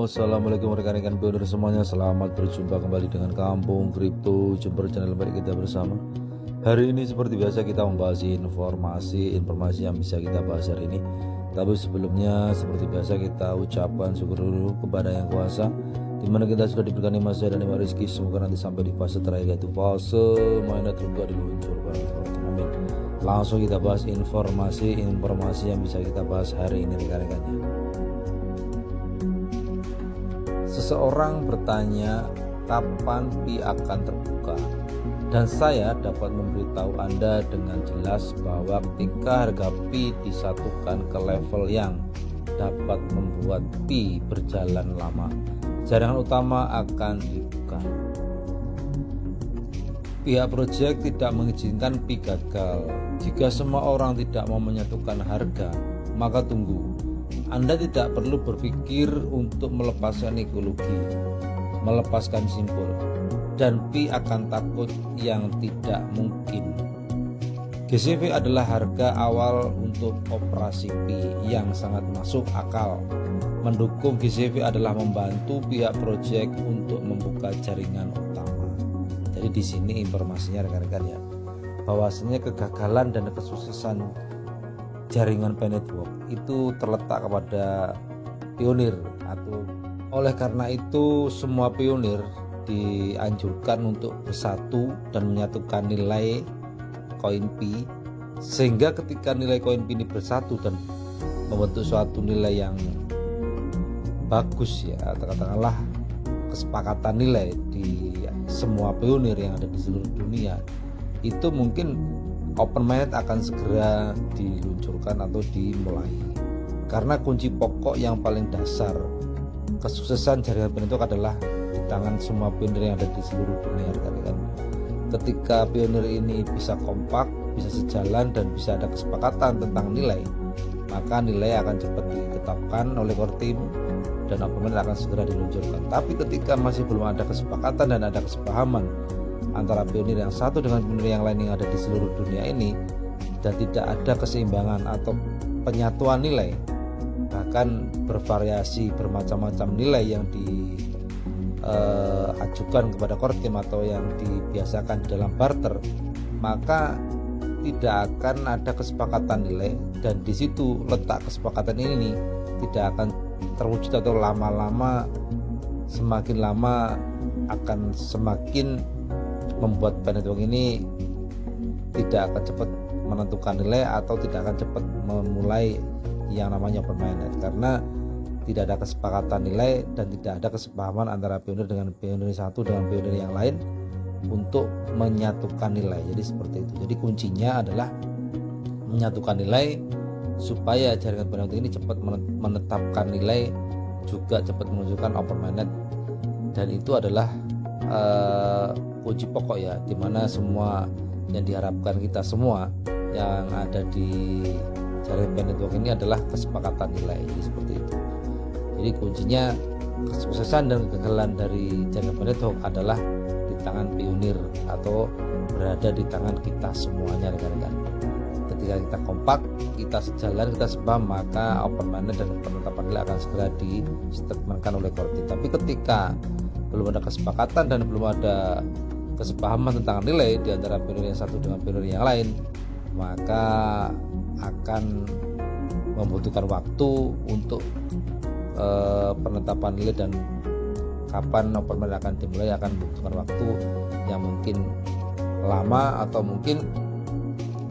Assalamualaikum rekan-rekan pioner semuanya. Selamat berjumpa kembali dengan Kampung Kripto Jember, channel baik kita bersama. Hari ini seperti biasa kita membahas informasi yang bisa kita bahas hari ini. Tapi sebelumnya seperti biasa kita ucapkan syukur dulu kepada Yang Kuasa, dimana kita sudah diberikan nikmat sehat dan nikmat rezeki. Semoga nanti sampai di fase terakhir, yaitu fase mainnet juga diluncurkan. Amin. Langsung kita bahas informasi yang bisa kita bahas hari ini rekan-rekannya. Seseorang bertanya kapan Pi akan terbuka, dan saya dapat memberitahu Anda dengan jelas bahwa ketika harga Pi disatukan ke level yang dapat membuat Pi berjalan lama, jaringan utama akan dibuka. Pihak proyek tidak mengizinkan Pi gagal. Jika semua orang tidak mau menyatukan harga, maka tunggu. Anda tidak perlu berpikir untuk melepaskan ekologi, melepaskan simbol, dan Pi akan takut yang tidak mungkin. GCV adalah harga awal untuk operasi Pi yang sangat masuk akal. Mendukung GCV adalah membantu pihak proyek untuk membuka jaringan utama. Jadi di sini informasinya rekan-rekan ya, bahwasanya kegagalan dan kesuksesan jaringan Pi Network itu terletak kepada pionir, atau oleh karena itu semua pionir dianjurkan untuk bersatu dan menyatukan nilai koin Pi, sehingga ketika nilai koin Pi ini bersatu dan membentuk suatu nilai yang bagus ya, atau katakanlah kesepakatan nilai di semua pionir yang ada di seluruh dunia, itu mungkin open mainnet akan segera diluncurkan atau dimulai. Karena kunci pokok yang paling dasar kesuksesan jaringan Pi Network adalah di tangan semua pionir yang ada di seluruh dunia rekan-rekan. Ketika pionir ini bisa kompak, bisa sejalan, dan bisa ada kesepakatan tentang nilai, maka nilai akan cepat ditetapkan oleh core team dan open mainnet akan segera diluncurkan. Tapi ketika masih belum ada kesepakatan dan ada kesepahaman antara pionir yang satu dengan pionir yang lain yang ada di seluruh dunia ini, dan tidak ada keseimbangan atau penyatuan nilai, bahkan bervariasi bermacam-macam nilai yang diajukan kepada core team atau yang dibiasakan dalam barter, maka tidak akan ada kesepakatan nilai, dan di situ letak kesepakatan ini tidak akan terwujud, atau lama-lama semakin lama akan semakin membuat Pi Network ini tidak akan cepat menentukan nilai atau tidak akan cepat memulai yang namanya open mainnet, karena tidak ada kesepakatan nilai dan tidak ada kesepahaman antara pionir dengan pionir satu dengan pionir yang lain untuk menyatukan nilai. Jadi seperti itu. Jadi kuncinya adalah menyatukan nilai supaya jaringan Pi Network ini cepat menetapkan nilai, juga cepat menunjukkan open mainnet, dan itu adalah kunci pokok ya, dimana semua yang diharapkan kita semua yang ada di jaringan Pi Network ini adalah kesepakatan nilai. Jadi seperti itu. Jadi kuncinya kesuksesan dan kegagalan dari jaringan Pi Network adalah di tangan pionir atau berada di tangan kita semuanya rekan-rekan. Ketika kita kompak, kita sejalan, kita sepaham, maka open mainnet dan penetapan nilai akan segera distatementkan oleh core team. Tapi ketika belum ada kesepakatan dan belum ada kesepahaman tentang nilai di antara pionir yang satu dengan pionir yang lain, maka akan membutuhkan waktu untuk penetapan nilai, dan kapan open mainnet akan dimulai akan membutuhkan waktu yang mungkin lama, atau mungkin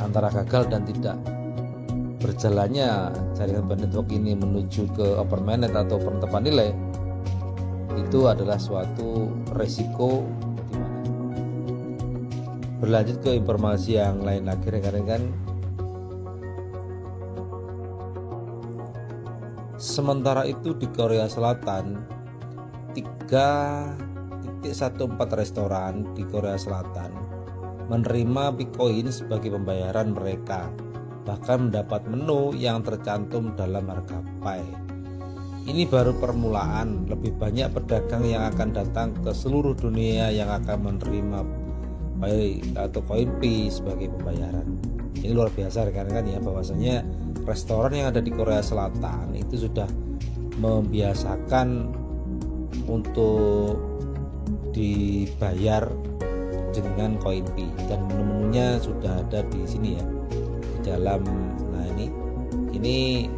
antara gagal dan tidak berjalannya jaringan Pi Network ini menuju ke open mainnet atau penetapan nilai, itu adalah suatu resiko. Berlanjut ke informasi yang lain lagi rekan-rekan. Sementara itu di Korea Selatan, 3.14 restoran di Korea Selatan menerima Bitcoin sebagai pembayaran mereka, bahkan mendapat menu yang tercantum dalam harga Pi. Ini baru permulaan, lebih banyak pedagang yang akan datang ke seluruh dunia yang akan menerima Pi atau koin Pi sebagai pembayaran. Ini luar biasa rekan-rekan ya, bahwasanya restoran yang ada di Korea Selatan itu sudah membiasakan untuk dibayar dengan Koinpi, dan menu-menunya sudah ada di sini ya, di dalam. Nah ini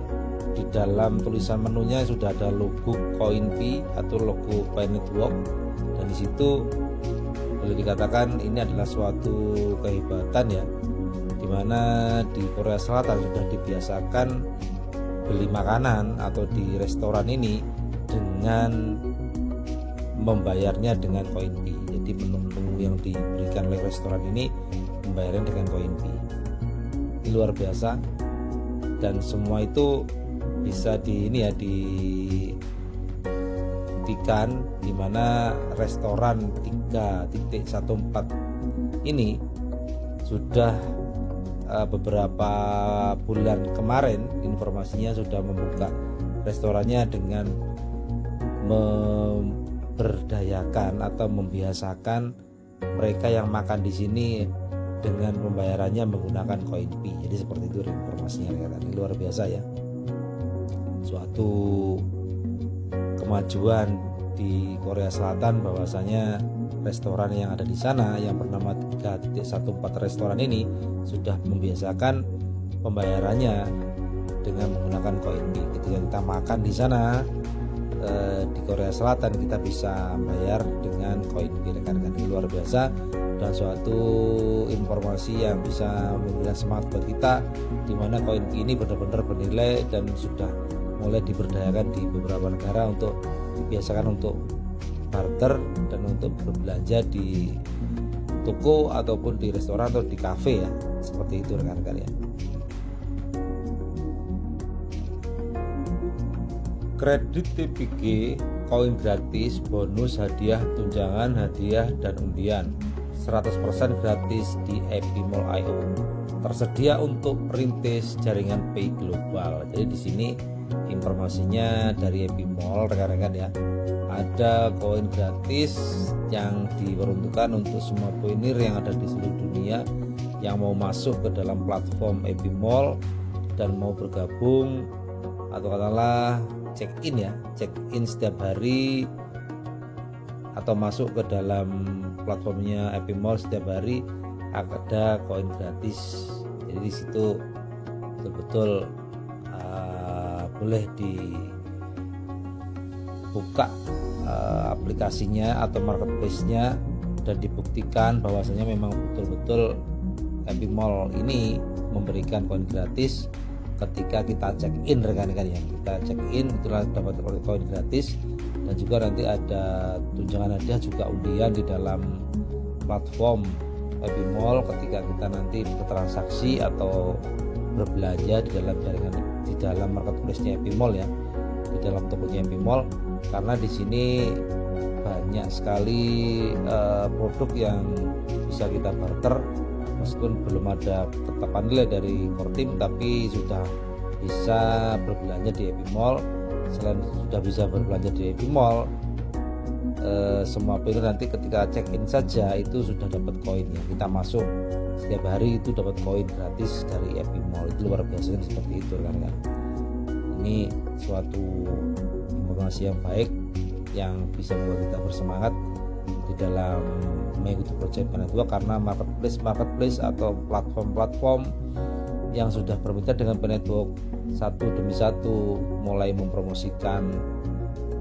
di dalam tulisan menunya sudah ada logo Koinpi atau logo Pi Network, dan di situ boleh dikatakan ini adalah suatu kehebatan ya, dimana di Korea Selatan sudah dibiasakan beli makanan atau di restoran ini dengan membayarnya dengan Koinpi. Jadi menu-menu yang diberikan oleh restoran ini membayarnya dengan Koinpi. Ini luar biasa, dan semua itu bisa dibuktikan di mana restoran 3.14 ini sudah beberapa bulan kemarin informasinya sudah membuka restorannya dengan memberdayakan atau membiasakan mereka yang makan di sini dengan pembayarannya menggunakan Koinpi. Jadi seperti itu informasinya. Ini luar biasa ya, suatu kemajuan di Korea Selatan bahwasanya restoran yang ada di sana yang bernama 3.14 restoran ini sudah membiasakan pembayarannya dengan menggunakan Koinpi. Ketika kita makan di sana di Korea Selatan, kita bisa bayar dengan Koinpi. Rekan-rekan, ini luar biasa dan suatu informasi yang bisa memberikan semangat buat kita, di mana Koinpi ini benar-benar bernilai dan sudah mulai diberdayakan di beberapa negara untuk dibiasakan untuk barter dan untuk berbelanja di toko ataupun di restoran atau di kafe ya, seperti itu rekan-rekan ya. Kredit TPG, koin gratis, bonus, hadiah, tunjangan, hadiah, dan undian 100% gratis di epimall.io. Tersedia untuk perintis jaringan Pay global. Jadi di sini informasinya dari Epimall rekan-rekan ya. Ada koin gratis yang diperuntukkan untuk semua poinir yang ada di seluruh dunia yang mau masuk ke dalam platform Epimall dan mau bergabung atau katakanlah check in setiap hari atau masuk ke dalam platformnya Epimall setiap hari ada koin gratis. Jadi di situ betul-betul boleh dibuka aplikasinya atau marketplace-nya dan dibuktikan bahwasanya memang betul-betul Epimall ini memberikan koin gratis. Ketika kita check in rekan-rekan ya, kita check in itulah dapat koin gratis, dan juga nanti ada tunjangan hadiah juga undian di dalam platform Epimall ketika kita nanti bertransaksi atau berbelanja di dalam jaringan, di dalam marketplace-nya Epimall ya, di dalam tokonya Epimall, karena di sini banyak sekali produk yang bisa kita barter. Meskipun belum ada ketetapan nilai dari Kortim, tapi sudah bisa berbelanja di Epimall. Selain sudah bisa berbelanja di Epimall, semua pilih nanti ketika check in saja itu sudah dapat koin ya. Kita masuk setiap hari itu dapat koin gratis dari Epimall. Itu luar biasa seperti itu kan. Ini suatu informasi yang baik yang bisa membuat kita bersemangat di dalam mengikuti proyek Pi Network, karena marketplace atau platform-platform yang sudah bermitra dengan Pi Network satu demi satu mulai mempromosikan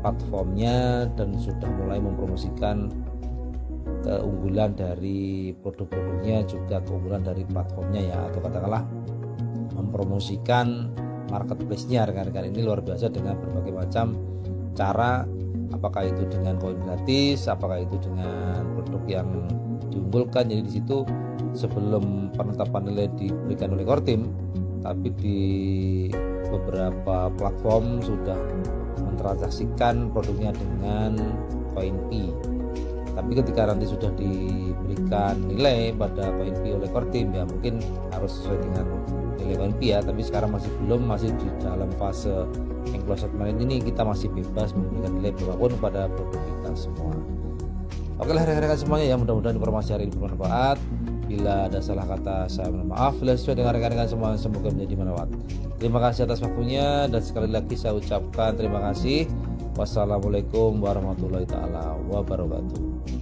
platformnya dan sudah mulai mempromosikan keunggulan dari produk-produknya, juga keunggulan dari platformnya ya, atau katakanlah mempromosikan marketplace-nya rekan-rekan. Ini luar biasa dengan berbagai macam cara, apakah itu dengan koin gratis, apakah itu dengan produk yang diunggulkan. Jadi di situ sebelum penetapan nilai diberikan oleh Kortim, tapi di beberapa platform sudah mentransaksikan produknya dengan Koinpi. Tapi ketika nanti sudah diberikan nilai pada Koinpi oleh Kortim ya mungkin harus sesuai dengan nilai Koinpi ya. Tapi sekarang masih belum, masih di dalam fase enclosed market ini, kita masih bebas memberikan nilai berapapun pada produk kita semua. Oke lah rekan-rekan semuanya ya, mudah-mudahan informasi hari ini bermanfaat. Bila ada salah kata saya mohon maaf. Bila sesuai dengan rekan-rekan semua, semoga menjadi manfaat. Terima kasih atas waktunya, dan sekali lagi saya ucapkan terima kasih Wassalamualaikum warahmatullahi taala wabarakatuh.